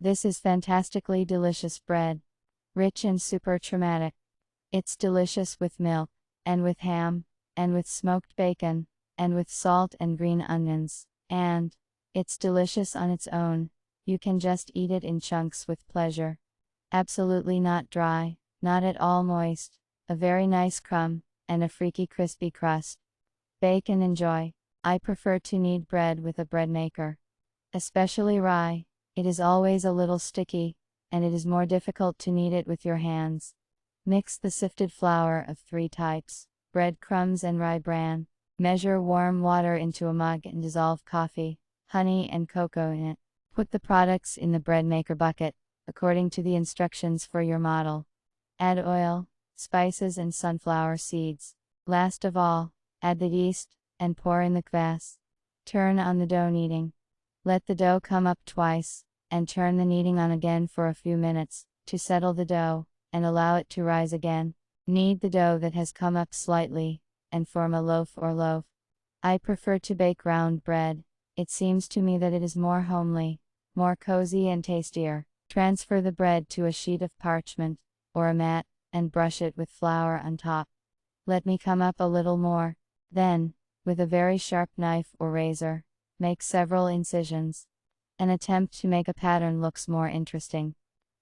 This is fantastically delicious bread. Rich and super chromatic. It's delicious with milk, and with ham, and with smoked bacon, and with salt and green onions, and it's delicious on its own. You can just eat it in chunks with pleasure. Absolutely not dry, not at all moist, a very nice crumb, and a freaky crispy crust. Bake and enjoy. I prefer to knead bread with a bread maker. Especially rye, it is always a little sticky, and it is more difficult to knead it with your hands. Mix the sifted flour of 3 types, bread crumbs and rye bran. Measure warm water into a mug and dissolve coffee, honey and cocoa in it. Put the products in the bread maker bucket, according to the instructions for your model. Add oil, spices and sunflower seeds. Last of all, add the yeast, and pour in the kvass. Turn on the dough kneading. Let the dough come up twice, and turn the kneading on again for a few minutes, to settle the dough, and allow it to rise again. Knead the dough that has come up slightly, and form a loaf or loaf. I prefer to bake round bread. It seems to me that it is more homely, more cozy and tastier. Transfer the bread to a sheet of parchment, or a mat, and brush it with flour on top. Let me come up a little more. Then, with a very sharp knife or razor, make several incisions. An attempt to make a pattern looks more interesting.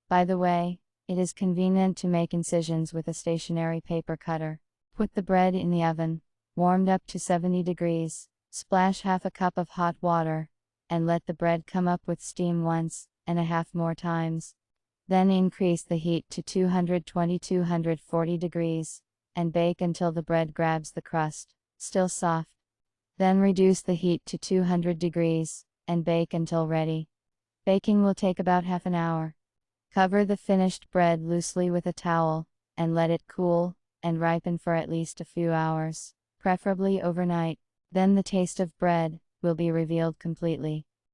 By the way, it is convenient to make incisions with a stationary paper cutter. Put the bread in the oven, warmed up to 70 degrees, splash half a cup of hot water, and let the bread come up with steam 1.5 more times. Then increase the heat to 220-240 degrees, and bake until the bread grabs the crust, still soft. Then reduce the heat to 200 degrees, and bake until ready. Baking will take about half an hour. Cover the finished bread loosely with a towel, and let it cool, and ripen for at least a few hours, preferably overnight. Then the taste of bread will be revealed completely.